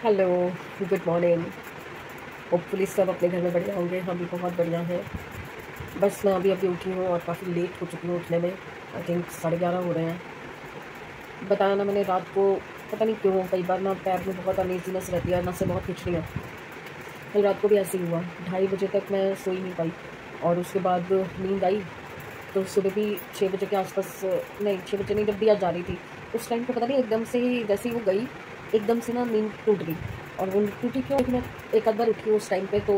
Hello, good morning. Hopefully सब अपने घर में बढ़िया होंगे, हम भी बहुत बढ़िया हैं। बस मैं अभी अभी उठी हूँ और काफ़ी लेट हो चुकी हूँ उठने में। आई थिंक 11:30 हो रहे हैं। बताया ना मैंने रात को, पता नहीं क्यों कई बार ना पैर में बहुत अनईजीनेस रहती है, नसें से बहुत खिंच रही हैं। कल रात को भी ऐसे ही हुआ, 2:30 बजे तक मैं सो ही नहीं पाई और उसके बाद नींद आई तो सुबह भी 6 बजे के आसपास, नहीं 6 बजे नहीं, जब भी आज जा रही थी उस टाइम पे पता नहीं एकदम से ही जैसे ही वो गई एकदम से ना नींद टूट गई। और वो टूटी क्यों, मैं एक आध बार उठी हूँ उस टाइम पे, तो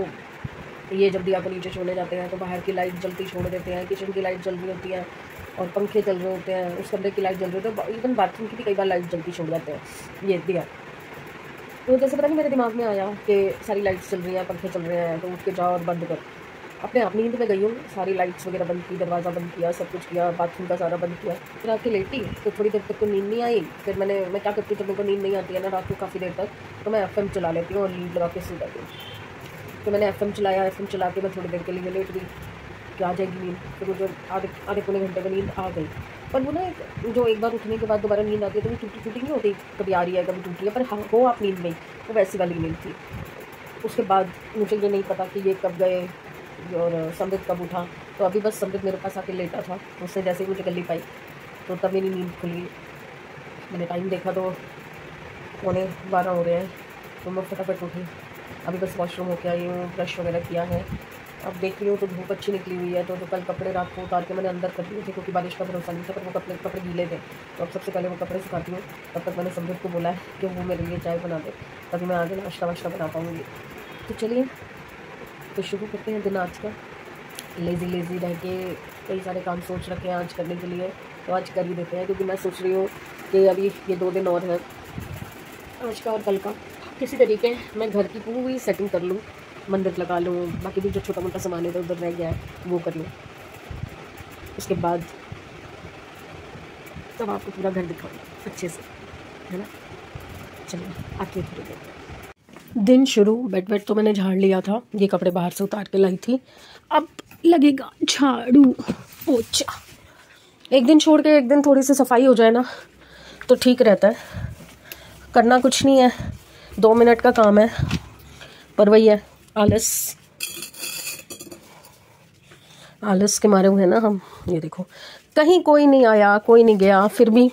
ये जब दिया को नीचे छोड़ने जाते हैं तो बाहर की लाइट जलती छोड़ देते हैं, किचन की लाइट जल रही होती है और पंखे चल रहे होते हैं, उस कमरे की लाइट जल रही होती है, इवन बाथरूम की भी कई बार लाइट जलती छोड़ जाते हैं ये दिया। तो जैसे पता नहीं मेरे दिमाग में आया कि सारी लाइट्स चल रही हैं, पंखे चल रहे हैं, तो उठ के जाओ और बंद कर। अपने आप नींद में गई हूँ, सारी लाइट्स वगैरह बंद की, दरवाज़ा बंद किया, सब कुछ किया, बाथरूम का सारा बंद किया, फिर आके लेटी तो थोड़ी देर तक तो नींद नहीं आई। फिर मैं क्या करती हूँ जब मेरे को नींद नहीं आती है ना रात को काफ़ी देर तक, तो मैं FM चला लेती हूँ और लीड लगा के सो जाती हूँ। तो मैंने FM चलाया, FM चला के मैं थोड़ी देर के लिए लेट गई कि आ जाएगी नींद। फिर मुझे आधे आधे पौने घंटे में नींद आ गई। पर वो ना जो एक बार उठने के बाद दोबारा नींद आती है तो वो टूटी टूटी नहीं होती, कभी आ रही है कभी टूट रही है, पर हाँ हो आप नींद में, वो वैसी वाली नींद थी। उसके बाद मुझे ये नहीं पता कि ये कब गए और समृद्ध कब उठा। तो अभी बस समृद्ध मेरे पास आके लेटा था, उसने जैसे ही मुझे गली पाई तो तब मेरी नींद खुली। मैंने टाइम देखा तो 11:15 हो रहे हैं, तो मैं फटाफट उठी। अभी बस वॉशरूम होके आई हूँ, ब्रश वगैरह किया है। अब देख रही हूँ तो धूप अच्छी निकली हुई है, तो जो कल कपड़े रात को उतार के मैंने अंदर कर दिए थे क्योंकि बारिश का भरोसा नहीं था, पर वो कपड़े गीले थे, तो अब सबसे पहले वो कपड़े सुखाती हूँ। तब तक मैंने समृद्ध को बोला है कि वो मेरे लिए चाय बना दे, तभी मैं आगे नाश्ता वाश्ता बना पाऊँगी। तो चलिए तो शुरू करते हैं दिन आज का। लेज़ी रह के कई सारे काम सोच रखे हैं आज करने के लिए, तो आज कर ही देते हैं, क्योंकि मैं सोच रही हूँ कि अभी ये 2 दिन और हैं, आज का और कल का, किसी तरीके मैं घर की पूरी सेटिंग कर लूँ, मंदिर लगा लूँ, बाकी भी जो छोटा मोटा सामान इधर उधर रह गया है वो कर लूँ। उसके बाद तब आपको पूरा घर दिखाऊंगा अच्छे से, है ना। चलिए आती है थोड़ी देर। दिन शुरू, बेड वेड तो मैंने झाड़ लिया था, ये कपड़े बाहर से उतार के लाई थी, अब लगेगा झाड़ू पोछा। एक दिन छोड़ के एक दिन थोड़ी सी सफाई हो जाए ना तो ठीक रहता है। करना कुछ नहीं है, 2 मिनट का काम है, पर वही है आलस के मारे हुए हैं ना हम। ये देखो, कहीं कोई नहीं आया कोई नहीं गया, फिर भी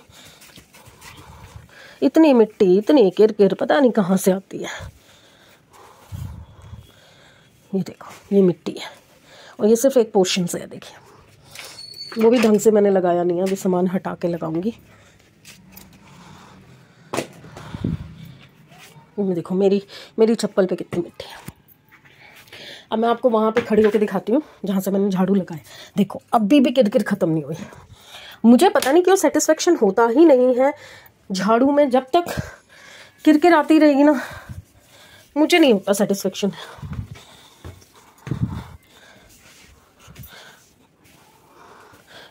इतनी मिट्टी इतनी किरकिर पता नहीं कहाँ से आती है। ये देखो, ये मिट्टी है और ये सिर्फ एक पोर्शन से है, देखिए वो भी ढंग से मैंने लगाया नहीं है, अभी सामान हटा के लगाऊंगी। ये देखो मेरी चप्पल पे कितनी मिट्टी है। अब मैं आपको वहाँ पे खड़ी होकर दिखाती हूँ जहाँ से मैंने झाड़ू लगाया। देखो अभी भी किरकिर ख़त्म नहीं हुई। मुझे पता नहीं क्यों सेटिस्फेक्शन होता ही नहीं है झाड़ू में, जब तक किरकिर आती रहेगी ना मुझे नहीं होता सेटिस्फेक्शन।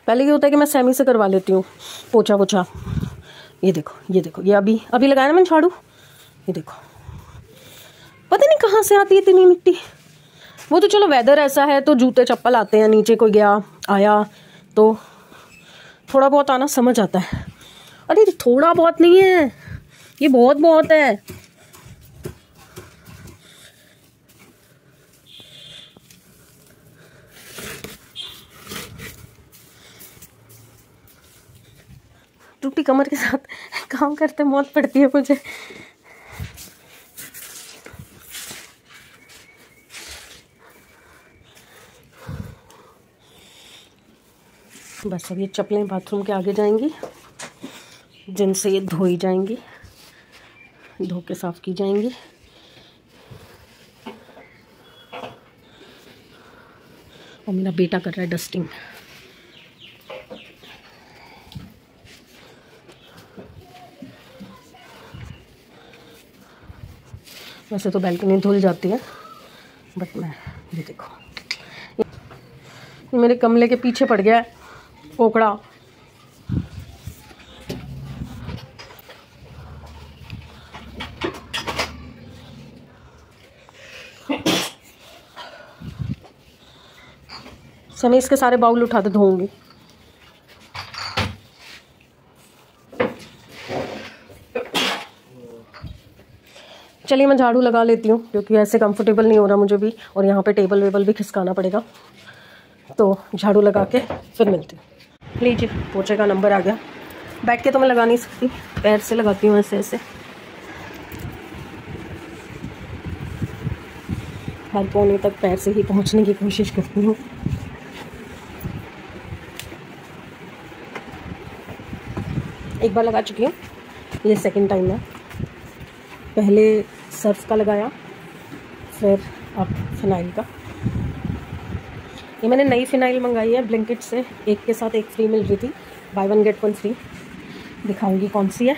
पहले ये होता है कि मैं सेमी से करवा लेती हूँ पोछा वोछा। ये देखो ये अभी लगाया ना मैंने झाड़ू, ये देखो पता नहीं कहाँ से आती है इतनी मिट्टी। वो तो चलो वेदर ऐसा है तो जूते चप्पल आते हैं, नीचे कोई गया आया तो थोड़ा बहुत आना समझ आता है। अरे थोड़ा बहुत नहीं है, ये बहुत है। टूटी कमर के साथ काम करते मौत पड़ती है मुझे। बस अब ये चप्पलें बाथरूम के आगे जाएंगी, जिनसे ये धोई जाएंगी, धो के साफ़ की जाएंगी। और मेरा बेटा कर रहा है डस्टिंग। वैसे तो बैल्कनी धुल जाती है, बट मैं ये देखो ये मेरे कमरे के पीछे पड़ गया है ओकड़ा। मैं इसके सारे बाउल उठा के धोऊंगी। चलिए मैं झाड़ू लगा लेती हूँ क्योंकि ऐसे कंफर्टेबल नहीं हो रहा मुझे भी, और यहाँ पे टेबल वेबल भी खिसकाना पड़ेगा, तो झाड़ू लगा के फिर मिलती हूँ। लीजिए पोछे का नंबर आ गया। बैठ के तो मैं लगा नहीं सकती, पैर से लगाती हूँ ऐसे ऐसे, हर कोने तक पैर से ही पहुँचने की कोशिश करती हूँ। एक बार लगा चुकी हूँ, ये सेकंड टाइम है। पहले सर्फ का लगाया, फिर अब फिनाइल का। ये मैंने नई फिनाइल मंगाई है ब्लिंकिट से, एक के साथ एक फ्री मिल रही थी, बाय 1 गेट 1 फ्री। दिखाऊंगी कौन सी है।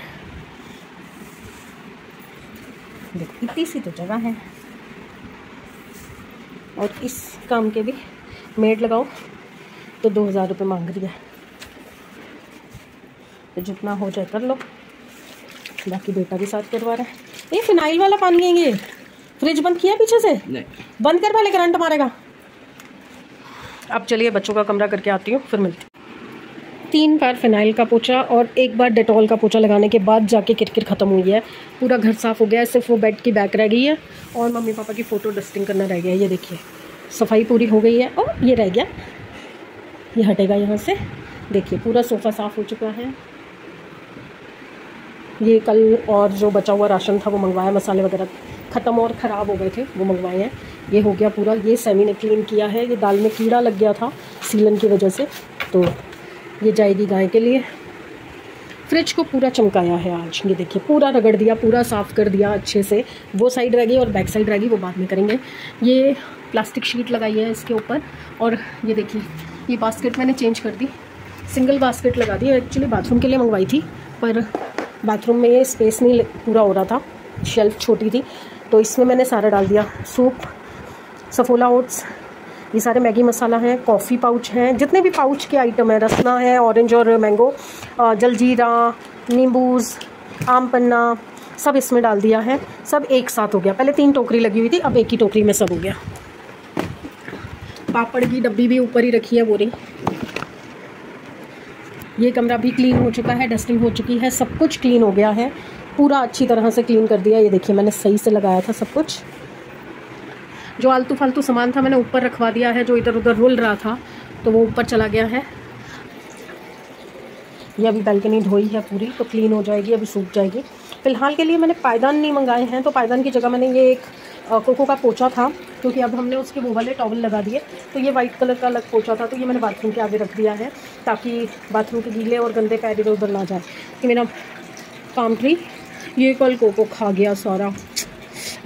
देखो इतनी सी तो जगह है, और इस काम के भी मेड लगाओ तो 2000 रुपये मांग रही है, तो जितना हो जाए कर लो। बाकी बेटा भी साथ करवा रहा है। ये फिनाइल वाला पानी है ये। फ्रिज बंद किया पीछे से? नहीं। बंद कर, पहले करंट मारेगा। अब चलिए बच्चों का कमरा करके आती हूँ, फिर मिलती हूँ। 3 बार फिनाइल का पोछा और 1 बार डेटॉल का पोछा लगाने के बाद जाके किरकिर ख़त्म हुई है। पूरा घर साफ़ हो गया है, सिर्फ वो बेड की बैक रह गई है और मम्मी पापा की फ़ोटो डस्टिंग करना रह गया है। ये देखिए सफाई पूरी हो गई है। और ये रह गया, ये हटेगा यहाँ से। देखिए पूरा सोफ़ा साफ़ हो चुका है। ये कल और जो बचा हुआ राशन था वो मंगवाया, मसाले वगैरह ख़त्म और ख़राब हो गए थे वो मंगवाए हैं। ये हो गया पूरा। ये सेमी ने क्लीन किया है। ये दाल में कीड़ा लग गया था सीलन की वजह से, तो ये जाएगी गाय के लिए। फ्रिज को पूरा चमकाया है आज। ये देखिए पूरा रगड़ दिया, पूरा साफ़ कर दिया अच्छे से। वो साइड रह गई और बैक साइड रह गई, वो बाद में करेंगे। ये प्लास्टिक शीट लगाई है इसके ऊपर। और ये देखिए ये बास्केट मैंने चेंज कर दी, सिंगल बास्केट लगा दी। एक्चुअली बाथरूम के लिए मंगवाई थी, पर बाथरूम में ये स्पेस नहीं पूरा हो रहा था, शेल्फ छोटी थी, तो इसमें मैंने सारा डाल दिया। सूप, सफोला ओट्स, ये सारे मैगी मसाला हैं, कॉफ़ी पाउच हैं, जितने भी पाउच के आइटम है, रसना है, ऑरेंज और मैंगो, जलजीरा, नींबूज, आम पन्ना, सब इसमें डाल दिया है। सब एक साथ हो गया। पहले 3 टोकरी लगी हुई थी, अब एक ही टोकरी में सब हो गया। पापड़ की डब्बी भी ऊपर ही रखी है वो रही। ये कमरा भी क्लीन हो चुका है, डस्टिंग हो चुकी है, सब कुछ क्लीन हो गया है, पूरा अच्छी तरह से क्लीन कर दिया। ये देखिए मैंने सही से लगाया था सब कुछ। जो आलतू फालतू सामान था मैंने ऊपर रखवा दिया है, जो इधर उधर रुल रहा था तो वो ऊपर चला गया है। ये अभी बैल्कनी धोई है पूरी, तो क्लीन हो जाएगी, अभी सूख जाएगी। फ़िलहाल के लिए मैंने पायदान नहीं मंगाए हैं, तो पायदान की जगह मैंने ये एक कोको का पोछा था, क्योंकि अब हमने उसके वो वाले टॉवल लगा दिए, तो ये वाइट कलर का अलग पोछा था, तो ये मैंने बाथरूम के आगे रख दिया है ताकि बाथरूम के गीले और गंदे पैर इधर उधर ना जाए। कि मेरा काम ट्री ये कल कोको खा गया सारा।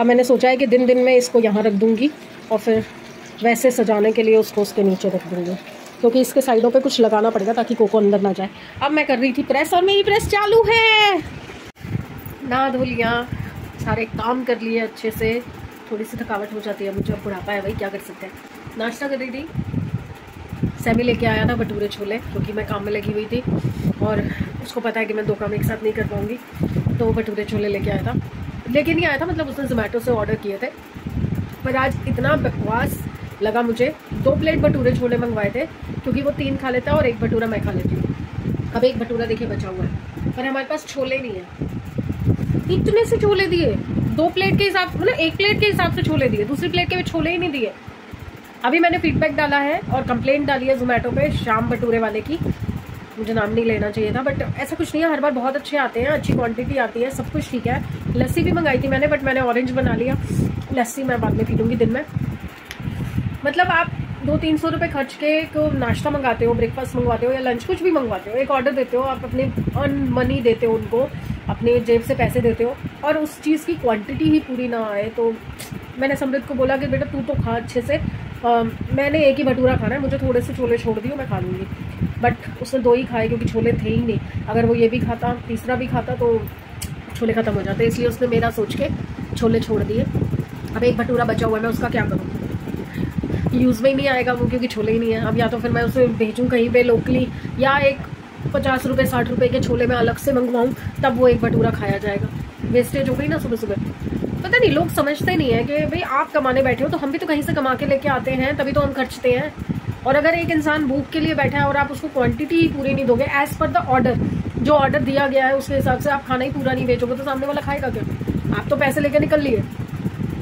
अब मैंने सोचा है कि दिन दिन में इसको यहाँ रख दूँगी और फिर वैसे सजाने के लिए उसको उसके नीचे रख दूँगी, क्योंकि इसके साइडों पे कुछ लगाना पड़ेगा ताकि कोको अंदर ना जाए। अब मैं कर रही थी प्रेस, और मेरी प्रेस चालू है। ना धो लिया, सारे काम कर लिए अच्छे से। थोड़ी सी थकावट हो जाती है मुझे, अब बुढ़ापा है भाई, क्या कर सकते हैं। नाश्ता कर रही थी, सैमी लेके आया था भटूरे छोले, क्योंकि मैं काम में लगी हुई थी और उसको पता है कि मैं 2 काम एक साथ नहीं कर पाऊँगी, तो भटूरे छोले लेके आया था। लेके नहीं आया था, मतलब उसने जोमेटो से ऑर्डर किए थे। पर आज इतना बकवास लगा मुझे। 2 प्लेट भटूरे छोले मंगवाए थे, क्योंकि वो 3 खा लेता है और 1 भटूरा मैं खा लेती हूँ। अब 1 भटूरा देखिए बचा हुआ है, पर हमारे पास छोले नहीं है। इतने से छोले दिए, 2 प्लेट के हिसाब, मतलब 1 प्लेट के हिसाब से छोले दिए, दूसरी प्लेट के भी छोले ही नहीं दिए। अभी मैंने फीडबैक डाला है और कंप्लेंट डाली है जोमेटो पे शाम भटूरे वाले की। मुझे नाम नहीं लेना चाहिए था, बट ऐसा कुछ नहीं है, हर बार बहुत अच्छे आते हैं, अच्छी क्वांटिटी आती है, सब कुछ ठीक है। लस्सी भी मंगाई थी मैंने, बट मैंने ऑरेंज बना लिया। लस्सी मैं बाद में पी लूँगी दिन में। मतलब आप 200-300 रुपये खर्च के को नाश्ता मंगाते हो, ब्रेकफास्ट मंगवाते हो या लंच कुछ भी मंगवाते हो, एक ऑर्डर देते हो, आप अपने अर्न मनी देते हो उनको, अपने जेब से पैसे देते हो, और उस चीज़ की क्वांटिटी ही पूरी ना आए। तो मैंने समृद्ध को बोला कि बेटा तू तो खा अच्छे से, मैंने 1 ही भटूरा खाना है, मुझे थोड़े से छोले छोड़ दियो, मैं खा लूँगी। बट उसने 2 ही खाए, क्योंकि छोले थे ही नहीं। अगर वो ये भी खाता, तीसरा भी खाता, तो छोले ख़त्म हो जाते, इसलिए उसने मेरा सोच के छोले छोड़ दिए। अब 1 भटूरा बचा हुआ है, मैं उसका क्या करूँ? यूज़ में ही नहीं आएगा वो, क्योंकि छोले ही नहीं है। अब या तो फिर मैं उसे भेजूँ कहीं पे लोकली, या एक 50 रुपये 60 रुपये के छोले मैं अलग से मंगवाऊँ, तब वो 1 भटूरा खाया जाएगा। वेस्टेज हो गई ना सुबह सुबह। पता नहीं, लोग समझते नहीं है कि भाई आप कमाने बैठे हो तो हम भी तो कहीं से कमा के लेके आते हैं, तभी तो हम खर्चते हैं। और अगर एक इंसान भूख के लिए बैठा है और आप उसको क्वांटिटी ही पूरी नहीं दोगे एज पर द ऑर्डर, जो ऑर्डर दिया गया है उसके हिसाब से आप खाना ही पूरा नहीं बेचोगे तो सामने वाला खाएगा क्या? आप तो पैसे लेके निकल लिए।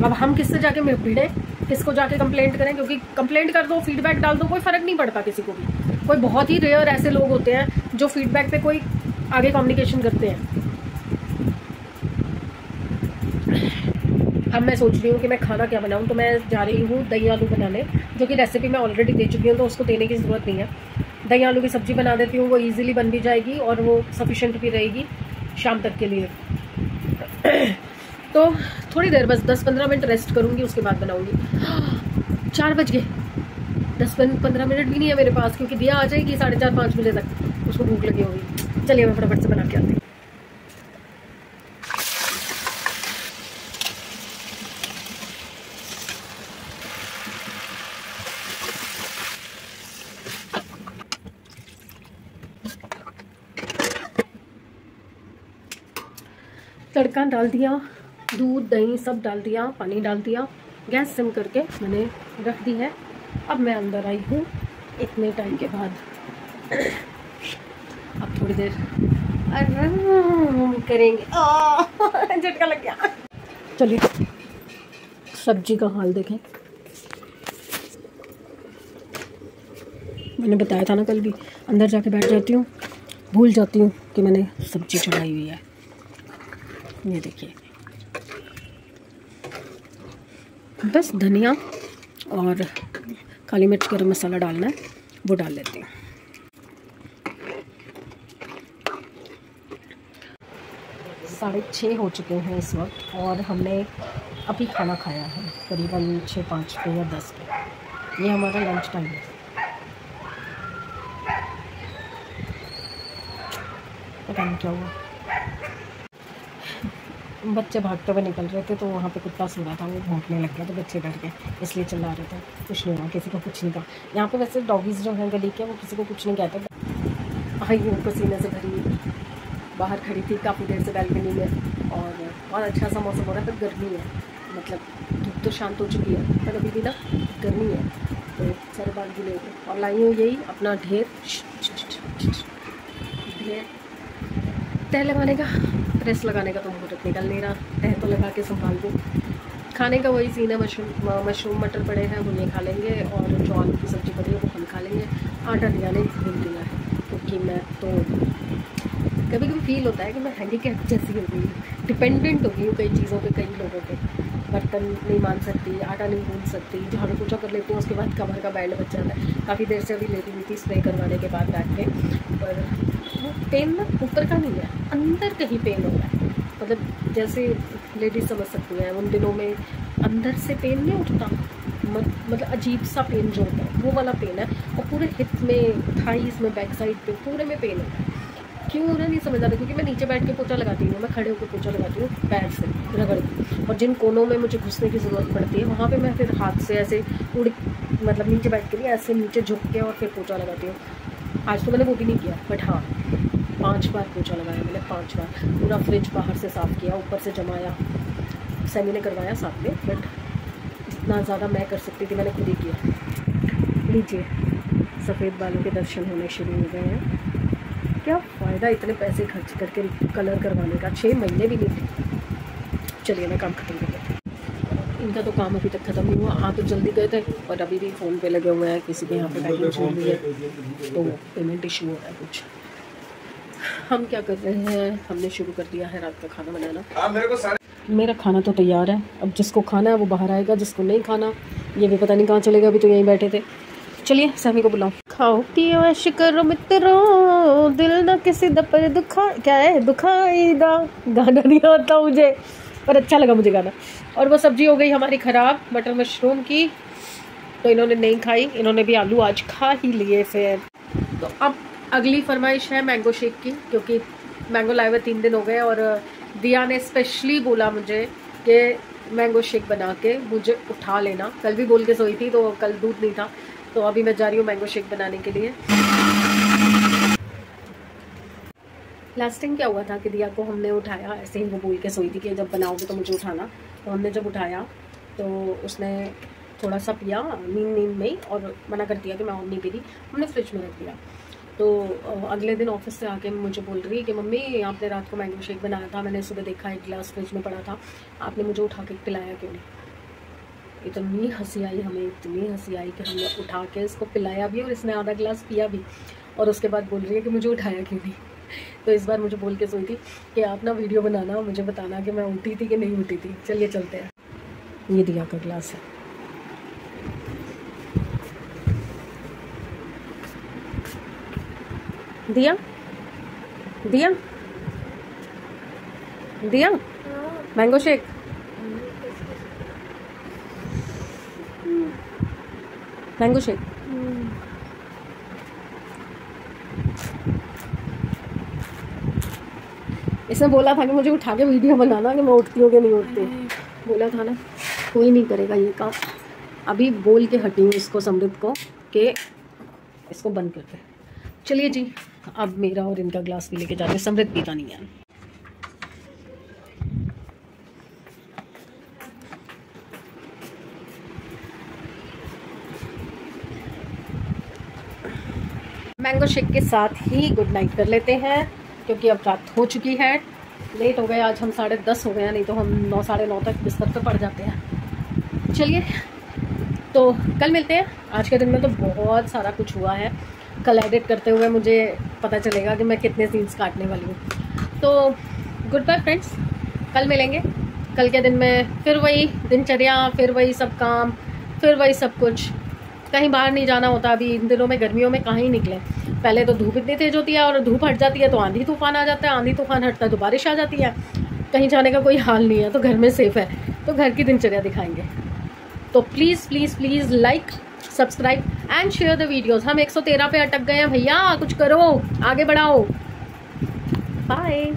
अब हम किससे जाके भिड़े, किसको जाके कंप्लेंट करें? क्योंकि कंप्लेंट कर दो, फीडबैक डाल दो, कोई फर्क नहीं पड़ता किसी को भी। कोई बहुत ही रेयर ऐसे लोग होते हैं जो फीडबैक पे कोई आगे कम्युनिकेशन करते हैं। अब मैं सोच रही हूँ कि मैं खाना क्या बनाऊँ, तो मैं जा रही हूँ दही आलू बनाने, जो कि रेसिपी मैं ऑलरेडी दे चुकी हूँ तो उसको देने की ज़रूरत नहीं है। दही आलू की सब्ज़ी बना देती हूँ, वो इजीली बन भी जाएगी और वो सफिशेंट भी रहेगी शाम तक के लिए। तो थोड़ी देर बस 10-15 मिनट रेस्ट करूँगी, उसके बाद बनाऊँगी। 4 बज गए, 10-15 मिनट भी नहीं है मेरे पास, क्योंकि दिया आ जाएगी 4:30-5 बजे तक, उसको भूख लगी होगी। चलिए मैं फटाफट से बना के आती हूँ। तड़का डाल दिया, दूध दही सब डाल दिया, पानी डाल दिया, गैस सिम करके मैंने रख दी है। अब मैं अंदर आई हूँ इतने टाइम के बाद। अब थोड़ी देर आराम करेंगे। झटका लग गया। चलिए सब्जी का हाल देखें। मैंने बताया था ना कल भी, अंदर जाके बैठ जाती हूँ, भूल जाती हूँ कि मैंने सब्जी चढ़ाई हुई है। ये देखिए, बस धनिया और काली मिर्च गरम मसाला डालना है, वो डाल लेती हूँ। साढ़े 6 हो चुके हैं इस वक्त और हमने अभी खाना खाया है करीबन 6-5 पे या 10 पे। ये हमारा लंच टाइम है। पता नहीं क्या हुआ, बच्चे भागते हुए निकल रहे थे तो वहाँ पे कुत्ता सो रहा था, वो भौंकने लग गया तो बच्चे डर गए, इसलिए चिल्ला रहे थे। कुछ नहीं हुआ, किसी को कुछ नहीं कहा। यहाँ पे वैसे डॉगीज़ जो हैं गली के, वो किसी को कुछ नहीं कहते। आई हूँ पसीने से भरी, बाहर खड़ी थी काफ़ी देर से बैल्कनी में और बहुत अच्छा सा मौसम हो रहा है, पर गर्मी है। मतलब धूप तो शांत हो चुकी है पर अभी भी ना गर्मी है, तो सारे बाल गिले हो गए। और लाई हूँ यही अपना ढेर तह लगाने का, प्रेस लगाने का तो मुहूर्त निकल नहीं रहा। तह तो लगा के संभाल दूँ। खाने का वही सीन है, मशरूम मटर पड़े हैं, वो ये खा लेंगे, और जो आलू की सब्ज़ी पड़ी है वो हम खा लेंगे। आटा दिया नहीं भूल दिया है, क्योंकि मैं तो कभी कभी फील होता है कि मैं हैंडीकैप जैसी हो गई हूँ, डिपेंडेंट हो गई हूँ कई चीज़ों पे, कई लोगों पे। बर्तन नहीं मान सकती, आटा नहीं भून सकती, झाड़ू पोछा कर लेती हूँ, उसके बाद कमर का बैंड बच जाता है। काफ़ी देर से अभी लेटी हुई थी स्प्रे करवाने के बाद बैठ के, पर वो पेन ना ऊपर का नहीं है, अंदर कहीं पेन हो रहा है। मतलब जैसे लेडीज समझ सकती हैं, उन दिनों में अंदर से पेन नहीं उठता, मतलब अजीब सा पेन जो होता है वो वाला पेन है। और पूरे हिप में, थाइस में, बैक साइड पे पूरे में पेन होता है। क्यों हो रहा नहीं समझ आता, क्योंकि मैं नीचे बैठ के पोछा लगाती हूँ, मैं खड़े होकर पोछा लगाती हूँ पैर से रगड़ के, और जिन कोनों में मुझे घुसने की ज़रूरत पड़ती है वहाँ पे मैं फिर हाथ से ऐसे मतलब नीचे बैठ के नहीं, ऐसे नीचे झुक के और फिर पोछा लगाती हूँ। आज तो मैंने वो भी नहीं किया, बट हाँ 5 बार पोछा लगाया मैंने, 5 बार। पूरा फ्रिज बाहर से साफ़ किया, ऊपर से जमाया, सैमी ने करवाया साथ में, बट जितना ज़्यादा मैं कर सकती थी मैंने खुद ही किया। लीजिए सफ़ेद बालों के दर्शन होने शुरू हो गए हैं। क्या फ़ायदा इतने पैसे खर्च करके कलर करवाने का, 6 महीने भी नहीं थे। चलिए मैं काम ख़त्म कर लेती हूँ। इनका तो काम अभी तक ख़त्म नहीं हुआ। आ तो जल्दी गए थे और अभी भी फ़ोन पे लगे हुए हैं, किसी के यहाँ पे पैकिंग चल रही है तो पेमेंट इशू हो रहा है कुछ। हम क्या कर रहे हैं, हमने शुरू कर दिया है रात का खाना बनाना। मेरा खाना तो तैयार है, अब जिसको खाना है वो बाहर आएगा, जिसको नहीं खाना ये भी पता नहीं कहाँ चलेगा। अभी तो यहीं बैठे थे। चलिए सैमी को बुलाओ। खाओ पियो ऐश करो मित्रों, दिल ना किसी दपर दुखा, क्या है दुखाएगा, गाना नहीं आता मुझे पर अच्छा लगा मुझे गाना। और वो सब्जी हो गई हमारी ख़राब, मटर मशरूम की, तो इन्होंने नहीं खाई, इन्होंने भी आलू आज खा ही लिए। फिर तो अब अगली फरमाइश है मैंगो शेक की, क्योंकि मैंगो लाए हुए 3 दिन हो गए और दिया ने स्पेशली बोला मुझे कि मैंगो शेक बना के मुझे उठा लेना। कल भी बोल के सोई थी तो कल दूध नहीं था, तो अभी मैं जा रही हूँ मैंगो शेक बनाने के लिए। लास्ट टाइम क्या हुआ था कि दिया को हमने उठाया, ऐसे ही वो बोल के सोई थी कि जब बनाओगे तो मुझे उठाना। तो हमने जब उठाया तो उसने थोड़ा सा पिया नींद में ही और मना कर दिया कि मैं और नहीं पी रही। हमने फ्रिज में रख दिया। तो अगले दिन ऑफिस से आके मुझे बोल रही है कि मम्मी आपने रात को मैंगो शेक बनाया था, मैंने सुबह देखा एक गिलास फ्रिज में पड़ा था, आपने मुझे उठा के पिलाया क्यों नहीं। इतनी हंसी आई हमें, इतनी हंसी आई कि हमने उठा के इसको पिलाया भी और इसने आधा गिलास पिया भी, और उसके बाद बोल रही है कि मुझे उठाया क्यों नहीं। तो इस बार मुझे बोल के सोई थी कि आप ना वीडियो बनाना, मुझे बताना कि मैं उठी थी कि नहीं उठी थी। चलिए चलते हैं। ये दिया का गिलास है। दिया दिया दिया मैंगो शेक। Mango shake. इसने बोला था कि मुझे उठा के वीडियो बनाना कि मैं उठती हूँ कि नहीं उठती। बोला था ना, कोई नहीं करेगा ये काम। अभी बोल के हटी हूँ इसको, समृद्ध को, कि इसको बंद करते। चलिए जी, अब मेरा और इनका ग्लास भी लेके जाते हैं। समृद्ध पीता नहीं है। मैंगो शेक के साथ ही गुड नाइट कर लेते हैं, क्योंकि अब रात हो चुकी है, लेट हो गए। आज हम 10:30 हो गए, नहीं तो हम 9, 9:30 तक बिस्तर पे पड़ जाते हैं। चलिए, तो कल मिलते हैं। आज के दिन में तो बहुत सारा कुछ हुआ है। कल एडिट करते हुए मुझे पता चलेगा कि मैं कितने सीन्स काटने वाली हूँ। तो गुड बाय फ्रेंड्स, कल मिलेंगे। कल के दिन में फिर वही दिनचर्या, फिर वही सब काम, फिर वही सब कुछ। कहीं बाहर नहीं जाना होता अभी इन दिनों में, गर्मियों में कहीं निकले। पहले तो धूप इतनी तेज होती है, और धूप हट जाती है तो आंधी तूफान आ जाता है, आंधी तूफान हटता है तो बारिश आ जाती है। कहीं जाने का कोई हाल नहीं है, तो घर में सेफ है। तो घर की दिनचर्या दिखाएंगे। तो please please please like, subscribe and share the videos. हम 113 पे अटक गए हैं भैया, कुछ करो, आगे बढ़ाओ। बाय।